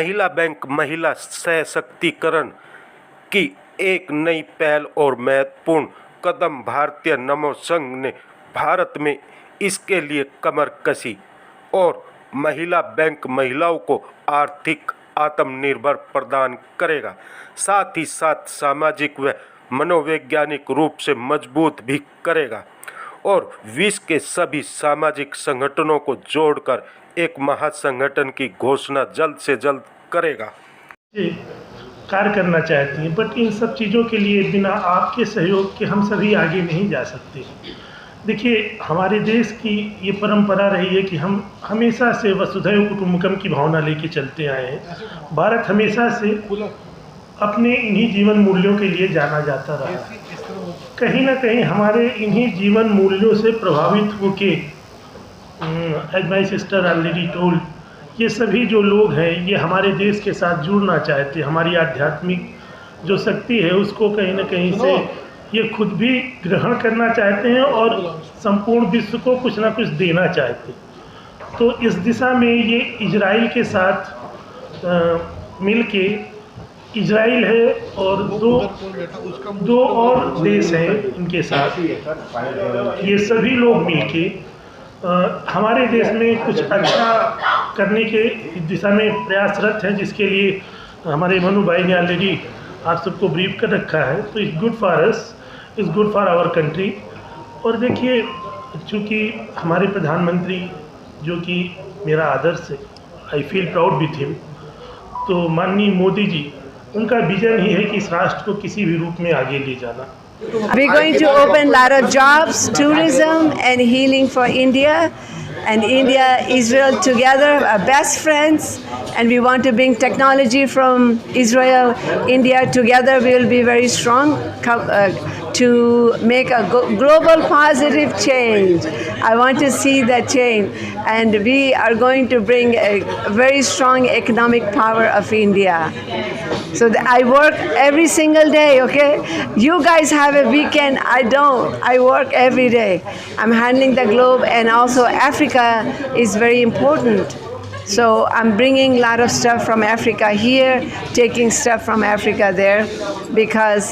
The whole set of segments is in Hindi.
महिला बैंक महिला सशक्तिकरण की एक नई पहल और महत्वपूर्ण कदम। भारतीय नवोन्मेष संघ ने भारत में इसके लिए कमर कसी और महिला बैंक महिलाओं को आर्थिक आत्मनिर्भर प्रदान करेगा, साथ ही साथ सामाजिक व मनोवैज्ञानिक रूप से मजबूत भी करेगा और विश्व के सभी सामाजिक संगठनों को जोड़कर एक महासंगठन की घोषणा जल्द से जल्द करेगा। कार्य करना चाहती हैं, बट इन सब चीज़ों के लिए बिना आपके सहयोग के हम सभी आगे नहीं जा सकते। देखिए, हमारे देश की ये परंपरा रही है कि हम हमेशा से वसुधैव कुटुंबकम की भावना लेके चलते आए हैं। भारत हमेशा से अपने इन्हीं जीवन मूल्यों के लिए जाना जाता रहा है। कहीं ना कहीं हमारे इन्हीं जीवन मूल्यों से प्रभावित होके, as my sister already told, ये सभी जो लोग हैं ये हमारे देश के साथ जुड़ना चाहते हैं। हमारी आध्यात्मिक जो शक्ति है उसको कहीं ना कहीं से ये खुद भी ग्रहण करना चाहते हैं और संपूर्ण विश्व को कुछ ना कुछ देना चाहते हैं। तो इस दिशा में ये इजराइल के साथ मिलके, इजराइल है और दो और देश हैं इनके साथ, ये सभी लोग मिलके हमारे देश में कुछ अच्छा करने के दिशा में प्रयासरत हैं, जिसके लिए हमारे मनु भाई ने ऑलरेडी आप सबको ब्रीफ कर रखा है। तो it's good for us, it's good for our country. और देखिए, चूँकि हमारे प्रधानमंत्री जो कि मेरा आदर्श है, I feel proud with him, तो माननीय मोदी जी, उनका विजन ही है कि इस राष्ट्र को किसी भी रूप में आगे ले जाना। We're going to open a lot of jobs, tourism, and healing for India. And India, Israel together are best friends. And we want to bring technology from Israel, India together. We will be very strong to make a global positive change. I want to see that change. And we are going to bring a very strong economic power of India. So I work every single day, okay? You guys have a weekend, I don't. I work every day. I'm handling the globe, and also Africa is very important. So I'm bringing a lot of stuff from Africa here, taking stuff from Africa there, because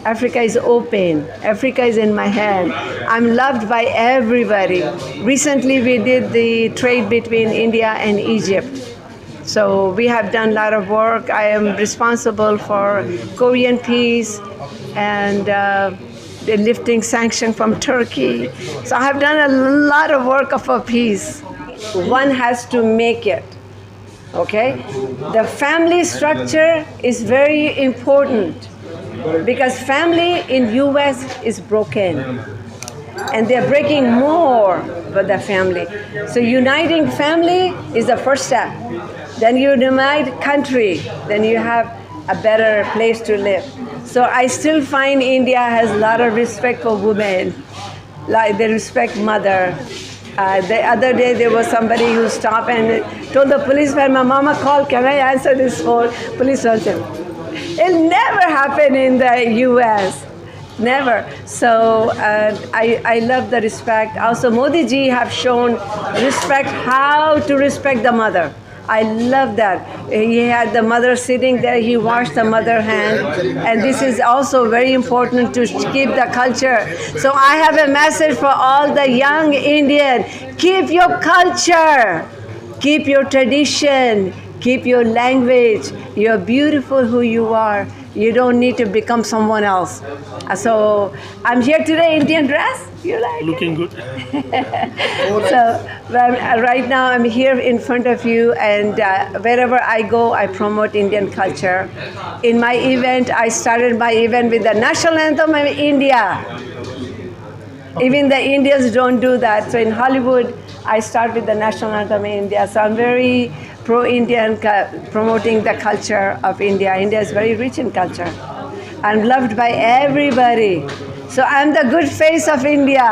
Africa is open. Africa is in my hand. I'm loved by everybody. Recently we did the trade between India and Egypt. So we have done a lot of work. I am responsible for Korean peace and the lifting sanction from Turkey. So I have done a lot of work for peace. One has to make it, okay? The family structure is very important because family in US is broken. And they're breaking more with the family. So uniting family is the first step. Then you unite country, then you have a better place to live. So I still find India has a lot of respect for women, like they respect mother. The other day there was somebody who stopped and told the policeman, my mama called, can I answer this phone? Policeman said, it'll never happen in the US. Never. So I love the respect. Also, Modi ji have shown respect, how to respect the mother. I love that. He had the mother sitting there, he washed the mother hand, and this is also very important to keep the culture. So I have a message for all the young Indian: keep your culture, keep your tradition, keep your language. You're beautiful who you are. You don't need to become someone else. So I'm here today, Indian dress. You like Looking it? good. So right now I'm here in front of you, and wherever I go, I promote Indian culture. In my event, I started my event with the national anthem of India. Even the Indians don't do that. So in Hollywood, I start with the national anthem of India. So I'm very pro-Indian, promoting the culture of India. India is very rich in culture. I'm loved by everybody. So I'm the good face of India.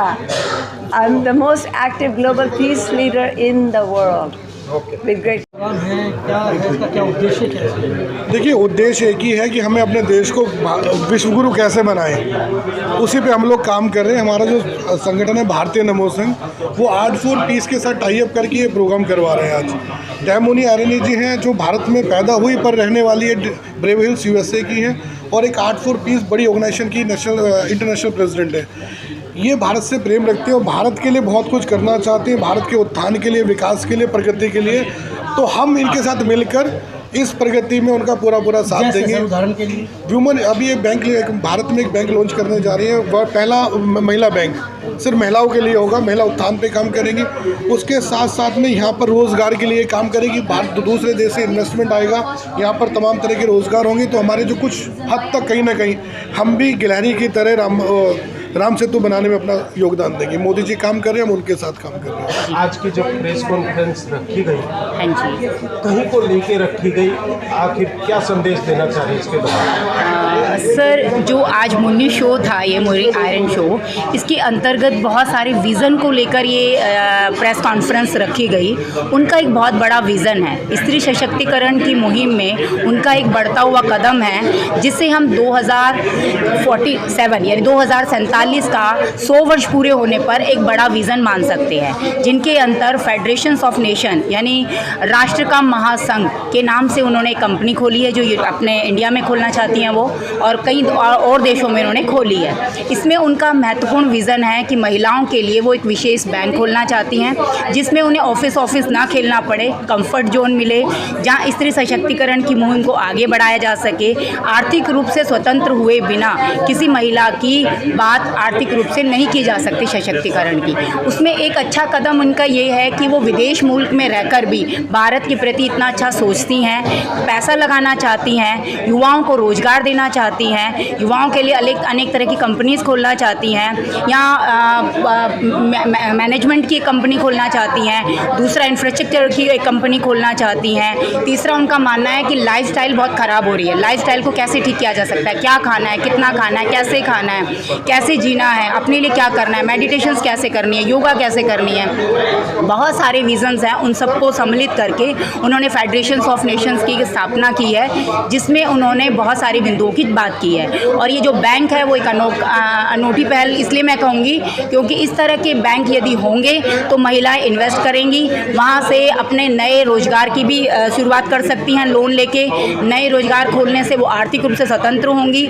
I'm the most active global peace leader in the world. with great. क्या है इसका, क्या उद्देश्य क्या है? देखिए, उद्देश्य एक ही है कि हमें अपने देश को विश्वगुरु कैसे बनाएं, उसी पे हम लोग काम कर रहे हैं। हमारा जो संगठन है भारतीय नमो संघ, वो आर्ट फॉर पीस के साथ टाई अप करके ये प्रोग्राम करवा रहे हैं। आज डेमोनी आर्यनी जी हैं जो भारत में पैदा हुई पर रहने वाली है, ब्रेव हिल्स USA की हैं, और एक आर्ट फॉर पीस बड़ी ऑर्गेनाइजेशन की इंटरनेशनल प्रेसिडेंट है। ये भारत से प्रेम रखते हैं और भारत के लिए बहुत कुछ करना चाहते हैं, भारत के उत्थान के लिए, विकास के लिए, प्रगति के लिए। तो हम इनके साथ मिलकर इस प्रगति में उनका पूरा साथ देंगे। उदाहरण के लिए व्यूमन अभी एक बैंक, भारत में एक बैंक लॉन्च करने जा रही है, वह पहला महिला बैंक सिर्फ महिलाओं के लिए होगा। महिला उत्थान पे काम करेंगी, उसके साथ साथ में यहाँ पर रोज़गार के लिए काम करेगी। दूसरे देश से इन्वेस्टमेंट आएगा, यहाँ पर तमाम तरह के रोज़गार होंगे। तो हमारे जो कुछ हद तक कहीं ना कहीं हम भी गिलहरी की तरह राम सेतु बनाने में अपना योगदान देंगे। मोदी जी काम कर रहे हैं, हम उनके साथ काम कर रहे हैं। आज की जो प्रेस कॉन्फ्रेंस रखी गई, हाँ जी, कहीं को लेके रखी गई, आखिर क्या संदेश देना चाह रहे हैं इसके बारे में? सर, जो आज मुन्नी शो था, ये मुन्नी आयरन शो, इसके अंतर्गत बहुत सारे विज़न को लेकर ये प्रेस कॉन्फ्रेंस रखी गई। उनका एक बहुत बड़ा विज़न है, स्त्री सशक्तिकरण की मुहिम में उनका एक बढ़ता हुआ कदम है, जिससे हम 2047 यानी 2047 का 100 वर्ष पूरे होने पर एक बड़ा विज़न मान सकते हैं, जिनके अंतर फेडरेशंस ऑफ नेशन यानी राष्ट्र का महासंघ के नाम से उन्होंने एक कंपनी खोली है, जो अपने इंडिया में खोलना चाहती हैं वो, और कई और देशों में उन्होंने खोली है। इसमें उनका महत्वपूर्ण विज़न है कि महिलाओं के लिए वो एक विशेष बैंक खोलना चाहती हैं, जिसमें उन्हें ऑफिस ना खेलना पड़े, कंफर्ट जोन मिले, जहां स्त्री सशक्तिकरण की मुहिम को आगे बढ़ाया जा सके, आर्थिक रूप से स्वतंत्र हुए बिना किसी महिला की बात आर्थिक रूप से नहीं की जा सकती सशक्तिकरण की। उसमें एक अच्छा कदम उनका ये है कि वो विदेश मुल्क में रहकर भी भारत के प्रति इतना अच्छा सोचती हैं, पैसा लगाना चाहती हैं, युवाओं को रोज़गार देना चाहती हैं, युवाओं के लिए अनेक तरह की कंपनीज खोलना चाहती हैं, या मैनेजमेंट की एक कंपनी खोलना चाहती हैं, दूसरा इंफ्रास्ट्रक्चर की एक कंपनी खोलना चाहती हैं, तीसरा उनका मानना है कि लाइफस्टाइल बहुत ख़राब हो रही है, लाइफस्टाइल को कैसे ठीक किया जा सकता है, क्या खाना है, कितना खाना है, कैसे खाना है, कैसे जीना है, अपने लिए क्या करना है, मेडिटेशंस कैसे करनी है, योगा कैसे करनी है, बहुत सारे विजन्स हैं। उन सबको सम्मिलित करके उन्होंने फेडरेशंस ऑफ नेशंस की स्थापना की है, जिसमें उन्होंने बहुत सारे बिंदुओं की बात की है। और ये जो बैंक है वो एक अनूठी पहल इसलिए मैं कहूँगी क्योंकि इस तरह के बैंक यदि होंगे तो महिलाएं इन्वेस्ट करेंगी, वहाँ से अपने नए रोजगार की भी शुरुआत कर सकती हैं, लोन लेके नए रोजगार खोलने से वो आर्थिक रूप से स्वतंत्र होंगी।